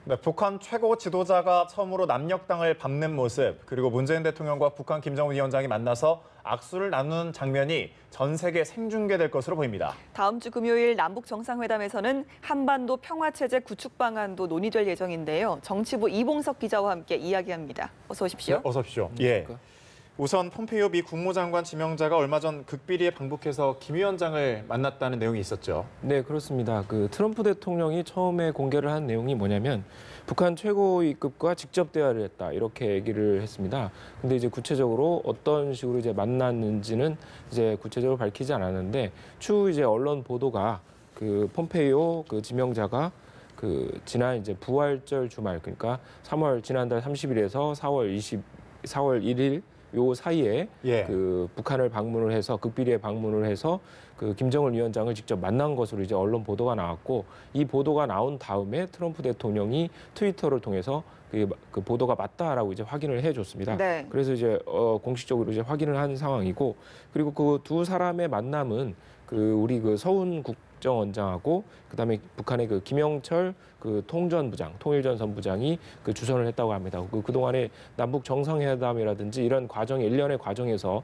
네, 북한 최고 지도자가 처음으로 남녘땅을 밟는 모습, 그리고 문재인 대통령과 북한 김정은 위원장이 만나서 악수를 나누는 장면이 전 세계 생중계될 것으로 보입니다. 다음 주 금요일 남북 정상회담에서는 한반도 평화체제 구축 방안도 논의될 예정인데요. 정치부 이봉석 기자와 함께 이야기합니다. 어서 오십시오. 네, 어서 오십시오. 예. 우선 폼페이오 미 국무장관 지명자가 얼마 전 극비리에 방북해서 김 위원장을 만났다는 내용이 있었죠. 네, 그렇습니다. 트럼프 대통령이 처음에 공개를 한 내용이 뭐냐면 북한 최고위급과 직접 대화를 했다 이렇게 얘기를 했습니다. 근데 이제 구체적으로 어떤 식으로 이제 만났는지는 이제 구체적으로 밝히지 않았는데 추후 이제 언론 보도가 폼페이오 지명자가 지난 이제 부활절 주말 그러니까 지난달 30일에서 4월 1일 요 사이에 예. 북한을 방문을 해서 극비리에 방문을 해서 김정은 위원장을 직접 만난 것으로 이제 언론 보도가 나왔고 이 보도가 나온 다음에 트럼프 대통령이 트위터를 통해서 그 보도가 맞다라고 이제 확인을 해줬습니다. 네. 그래서 이제 공식적으로 이제 확인을 한 상황이고 그리고 그 두 사람의 만남은 우리 서훈 국정원장하고 그다음에 북한의 김영철 통일전선부장이 주선을 했다고 합니다. 그동안에 남북 정상회담이라든지 이런 일련의 과정에서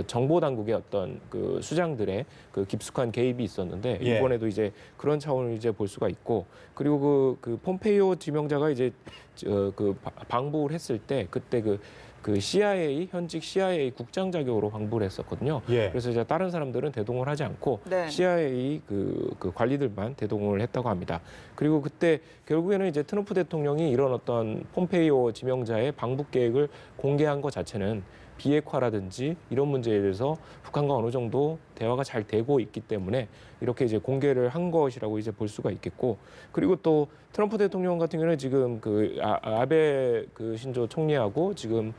정보 당국의 어떤 수장들의 깊숙한 개입이 있었는데 예. 이번에도 이제 그런 차원을 이제 볼 수가 있고 그리고 폼페이오 지명자가 이제 방북을 했을 때 그때 CIA 현직 CIA 국장 자격으로 방북을 했었거든요. 예. 그래서 이제 다른 사람들은 대동을 하지 않고 네. CIA 관리들만 대동을 했다고 합니다. 그리고 그때 결국에는 이제 트럼프 대통령이 이런 어떤 폼페이오 지명자의 방북 계획을 공개한 것 자체는 비핵화라든지 이런 문제에 대해서 북한과 어느 정도 대화가 잘 되고 있기 때문에 이렇게 이제 공개를 한 것이라고 이제 볼 수가 있겠고 그리고 또 트럼프 대통령 같은 경우는 지금 아베 신조 총리하고 지금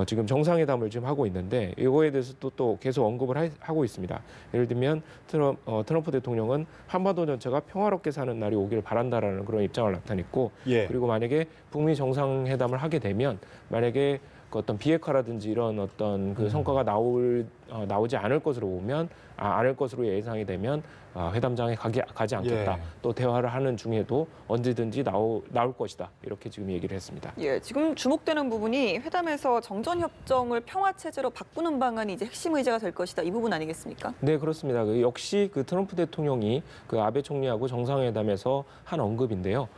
지금 정상회담을 지금 하고 있는데 이거에 대해서 또 계속 언급을 하고 있습니다. 예를 들면 트럼프 대통령은 한반도 전체가 평화롭게 사는 날이 오기를 바란다라는 그런 입장을 나타냈고 예. 그리고 만약에 북미 정상회담을 하게 되면 만약에 어떤 비핵화라든지 이런 어떤 성과가 나오지 않을 것으로 보면 않을 것으로 예상이 되면 회담장에 가지 않겠다. 예. 또 대화를 하는 중에도 언제든지 나올 것이다. 이렇게 지금 얘기를 했습니다. 예, 지금 주목되는 부분이 회담에서 정전협정을 평화체제로 바꾸는 방안이 이제 핵심 의제가 될 것이다. 이 부분 아니겠습니까? 네, 그렇습니다. 역시 트럼프 대통령이 아베 총리하고 정상회담에서 한 언급인데요.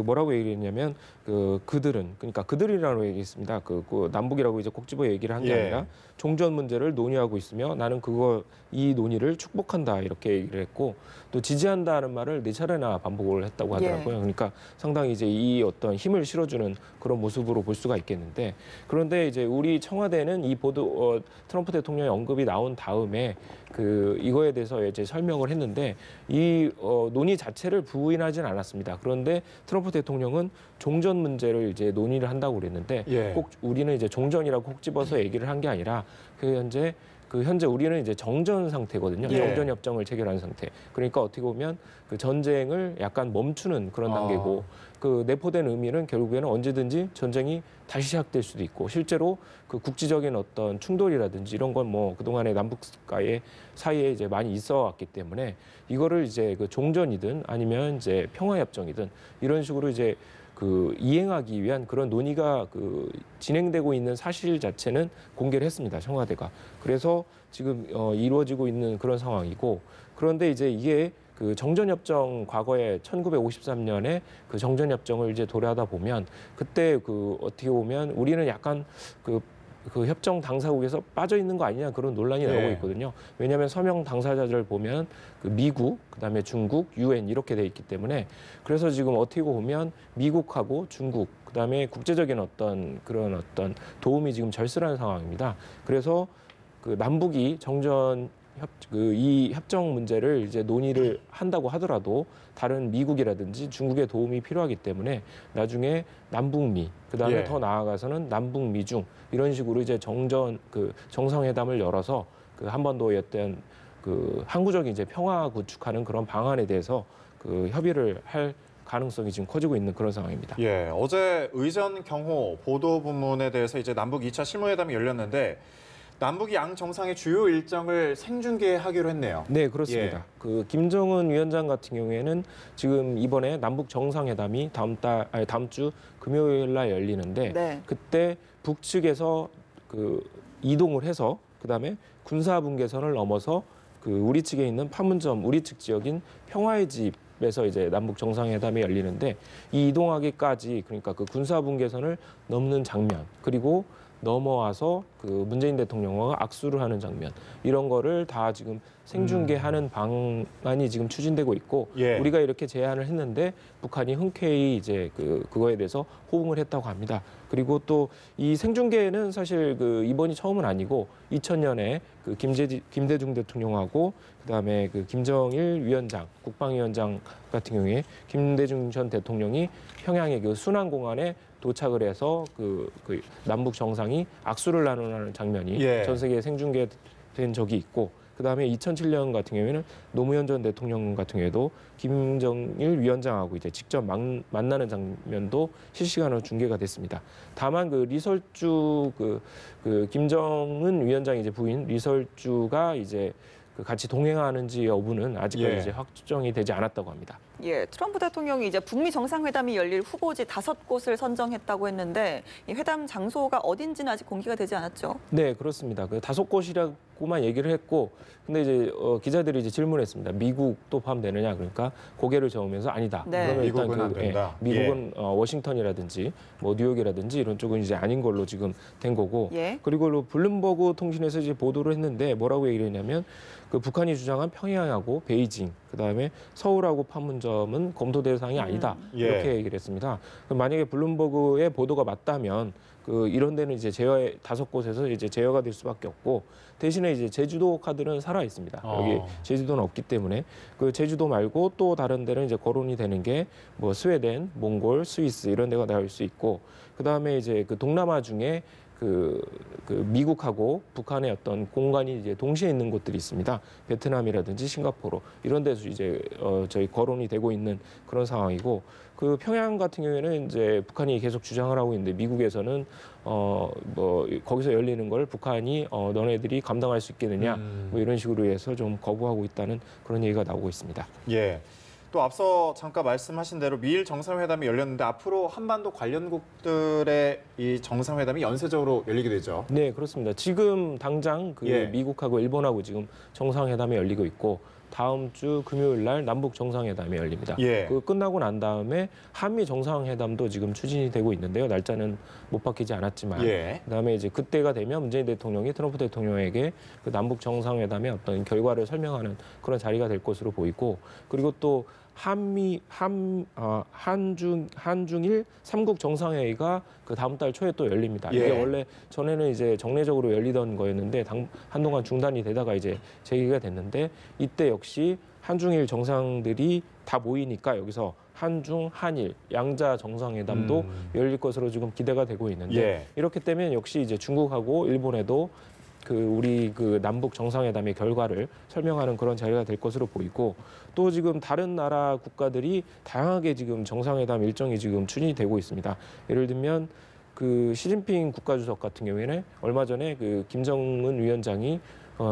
뭐라고 얘기했냐면 그들이라고 얘기했습니다. 남북이라고 이제 꼭 집어 얘기를 한 게 예. 아니라 종전 문제를 논의하고 있으며 나는 이 논의를 축복한다 이렇게 얘기를 했고 또 지지한다는 말을 4차례나 반복을 했다고 하더라고요. 예. 그러니까 상당히 이제 이 어떤 힘을 실어주는 그런 모습으로 볼 수가 있겠는데 그런데 이제 우리 청와대는 이 트럼프 대통령의 언급이 나온 다음에 이거에 대해서 이제 설명을 했는데 이 논의 자체를 부인하지는 않았습니다. 그런데 트럼프 대통령은 종전 문제를 이제 논의를 한다고 그랬는데 예. 꼭 우리는 이제 종전이라고 콕 집어서 얘기를 한 게 아니라 현재 우리는 이제 정전 상태거든요. 예. 정전 협정을 체결한 상태. 그러니까 어떻게 보면 전쟁을 약간 멈추는 그런 단계고 내포된 의미는 결국에는 언제든지 전쟁이 다시 시작될 수도 있고 실제로 국지적인 어떤 충돌이라든지 이런 건 그동안에 남북과의 사이에 이제 많이 있어 왔기 때문에 이거를 이제 종전이든 아니면 이제 평화협정이든 이런 식으로 이제 이행하기 위한 그런 논의가 진행되고 있는 사실 자체는 공개를 했습니다. 청와대가. 그래서 지금 이루어지고 있는 그런 상황이고 그런데 이제 이게 정전협정 과거에 1953년에 정전협정을 이제 도래하다 보면 그때 어떻게 보면 우리는 약간 협정 당사국에서 빠져 있는 거 아니냐 그런 논란이 네. 나오고 있거든요. 왜냐하면 서명 당사자들을 보면 미국, 그다음에 중국, UN 이렇게 돼 있기 때문에 그래서 지금 어떻게 보면 미국하고 중국, 그다음에 국제적인 그런 어떤 도움이 지금 절실한 상황입니다. 그래서 남북이 이 협정 문제를 이제 논의를 한다고 하더라도 다른 미국이라든지 중국의 도움이 필요하기 때문에 나중에 남북미 그다음에 예. 더 나아가서는 남북미중 이런 식으로 이제 정상회담을 열어서 한반도의 어떤 항구적인 이제 평화 구축하는 그런 방안에 대해서 협의를 할 가능성이 지금 커지고 있는 그런 상황입니다. 예, 어제 의전 경호 보도 부문에 대해서 이제 남북 2차 실무회담이 열렸는데 남북이 양 정상의 주요 일정을 생중계하기로 했네요. 네, 그렇습니다. 예. 그 김정은 위원장 같은 경우에는 지금 이번에 남북 정상회담이 다음 주 금요일 날 열리는데 네. 그때 북측에서 그 이동을 해서 그다음에 군사 분계선을 넘어서 그 우리 측에 있는 판문점 우리 측 지역인 평화의 집에서 이제 남북 정상회담이 열리는데 이 이동하기까지 그러니까 그 군사 분계선을 넘는 장면 그리고 넘어와서 그 문재인 대통령과 악수를 하는 장면 이런 거를 다 지금 생중계하는 방안이 지금 추진되고 있고 예. 우리가 이렇게 제안을 했는데 북한이 흔쾌히 이제 그거에 대해서 호응을 했다고 합니다. 그리고 또 이 생중계는 사실 그 이번이 처음은 아니고 2000년에 그 김대중 대통령하고 그다음에 그 김정일 위원장 국방위원장 같은 경우에 김대중 전 대통령이 평양의 그 순환공항에 도착을 해서 그 남북 정상이 악수를 나누는 장면이 예. 전 세계에 생중계된 적이 있고 그다음에 2007년 같은 경우에는 노무현 전 대통령 같은 경우에도 김정일 위원장하고 이제 직접 만나는 장면도 실시간으로 중계가 됐습니다. 다만 그 리설주 그 김정은 위원장의 이제 부인 리설주가 이제 그 같이 동행하는지 여부는 아직까지 예. 이제 확정이 되지 않았다고 합니다. 예, 트럼프 대통령이 이제 북미 정상회담이 열릴 후보지 5곳을 선정했다고 했는데 이 회담 장소가 어딘지는 아직 공개가 되지 않았죠. 네, 그렇습니다. 그 5곳이라고만 얘기를 했고, 근데 이제 기자들이 이제 질문했습니다. 미국도 포함되느냐? 그러니까 고개를 저으면서 아니다. 네. 그러면 일단 미국은 안 된다. 미국은 워싱턴이라든지 뭐 뉴욕이라든지 이런 쪽은 이제 아닌 걸로 지금 된 거고, 예. 그리고 블룸버그 통신에서 이제 보도를 했는데 뭐라고 얘기를 했냐면 그 북한이 주장한 평양하고 베이징, 그다음에 서울하고 판문점은 검토 대상이 아니다. 예. 이렇게 얘기를 했습니다. 그럼 만약에 블룸버그의 보도가 맞다면 그 이런 데는 이제 5곳에서 이제 제어가 될 수밖에 없고 대신에 이제 제주도 카드는 살아 있습니다. 여기 제주도는 없기 때문에 그 제주도 말고 또 다른 데는 이제 거론이 되는 게 뭐 스웨덴, 몽골, 스위스 이런 데가 나올 수 있고 그다음에 이제 그 동남아 중에 그 미국하고 북한의 어떤 공간이 이제 동시에 있는 곳들이 있습니다. 베트남이라든지 싱가포르 이런 데서 이제 저희 거론이 되고 있는 그런 상황이고 그 평양 같은 경우에는 이제 북한이 계속 주장을 하고 있는데 미국에서는 뭐 거기서 열리는 걸 북한이 너네들이 감당할 수 있겠느냐 뭐 이런 식으로 해서 좀 거부하고 있다는 그런 얘기가 나오고 있습니다. 예. 또 앞서 잠깐 말씀하신 대로 미일 정상회담이 열렸는데 앞으로 한반도 관련국들의 이 정상회담이 연쇄적으로 열리게 되죠. 네, 그렇습니다. 지금 당장 그 예. 미국하고 일본하고 지금 정상회담이 열리고 있고 다음 주 금요일 날 남북 정상회담이 열립니다. 예. 그 끝나고 난 다음에 한미 정상회담도 지금 추진이 되고 있는데요. 날짜는 못 바뀌지 않았지만 예. 그다음에 이제 그때가 되면 문재인 대통령이 트럼프 대통령에게 그 남북 정상회담의 어떤 결과를 설명하는 그런 자리가 될 것으로 보이고 그리고 또 한중일 삼국 정상회의가 그 다음 달 초에 또 열립니다. 예. 이게 원래 전에는 이제 정례적으로 열리던 거였는데 한동안 중단이 되다가 이제 재개가 됐는데 이때 역시 한중일 정상들이 다 모이니까 여기서 한중, 한일, 양자 정상회담도 열릴 것으로 지금 기대가 되고 있는데 예. 이렇게 되면 역시 이제 중국하고 일본에도 우리 남북 정상회담의 결과를 설명하는 그런 자리가 될 것으로 보이고 또 지금 다른 나라 국가들이 다양하게 지금 정상회담 일정이 지금 추진이 되고 있습니다. 예를 들면 그 시진핑 국가주석 같은 경우에는 얼마 전에 그 김정은 위원장이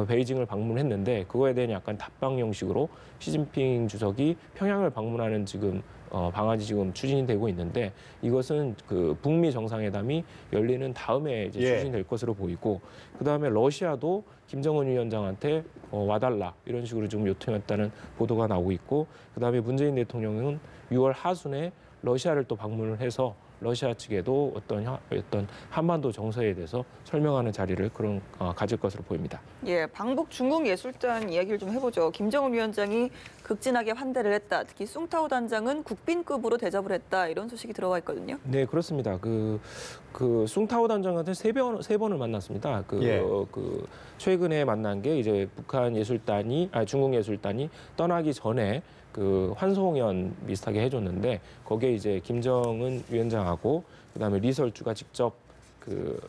베이징을 방문했는데 그거에 대한 약간 답방 형식으로 시진핑 주석이 평양을 방문하는 지금 방안이 지금 추진이 되고 있는데 이것은 그 북미 정상회담이 열리는 다음에 이제 예. 추진될 것으로 보이고 그다음에 러시아도 김정은 위원장한테 와달라 이런 식으로 지금 요청했다는 보도가 나오고 있고 그다음에 문재인 대통령은 6월 하순에 러시아를 또 방문을 해서 러시아 측에도 어떤 한반도 정서에 대해서 설명하는 자리를 가질 것으로 보입니다. 예, 방북 중국 예술단 이야기를 좀 해보죠. 김정은 위원장이 극진하게 환대를 했다. 특히 숭타오 단장은 국빈급으로 대접을 했다. 이런 소식이 들어와 있거든요. 네, 그렇습니다. 그 숭타오 단장한테 세 번을 만났습니다. 예. 최근에 만난 게 이제 중국 예술단이 떠나기 전에 그 환송연 비슷하게 해줬는데 거기에 이제 김정은 위원장하고 그다음에 리설주가 직접 그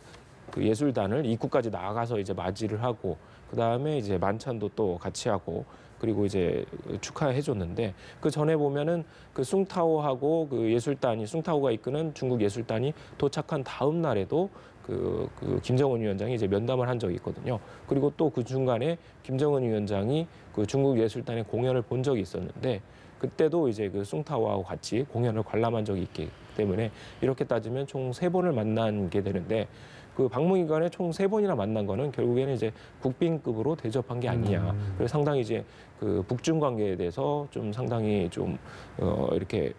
예술단을 입구까지 나가서 이제 맞이를 하고 그다음에 이제 만찬도 또 같이 하고 그리고 이제 축하해줬는데 그 전에 보면은 그 숭타오하고 그 예술단이 숭타오가 이끄는 중국 예술단이 도착한 다음 날에도 그 김정은 위원장이 이제 면담을 한 적이 있거든요. 그리고 또 그 중간에 김정은 위원장이 그 중국 예술단의 공연을 본 적이 있었는데 그때도 이제 그 숭타오하고 같이 공연을 관람한 적이 있기 때문에 이렇게 따지면 총 3번을 만난 게 되는데 그 방문 기간에 총 3번이나 만난 거는 결국에는 이제 국빈급으로 대접한 게 아니냐. 그래서 상당히 이제 그 북중 관계에 대해서 좀 상당히 좀 이렇게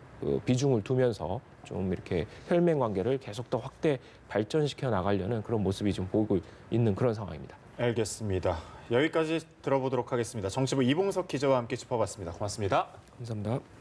비중을 두면서 좀 이렇게 혈맹 관계를 계속 더 확대 발전시켜 나가려는 그런 모습이 좀 보이고 있는 그런 상황입니다. 알겠습니다. 여기까지 들어보도록 하겠습니다. 정치부 이봉석 기자와 함께 짚어봤습니다. 고맙습니다. 감사합니다.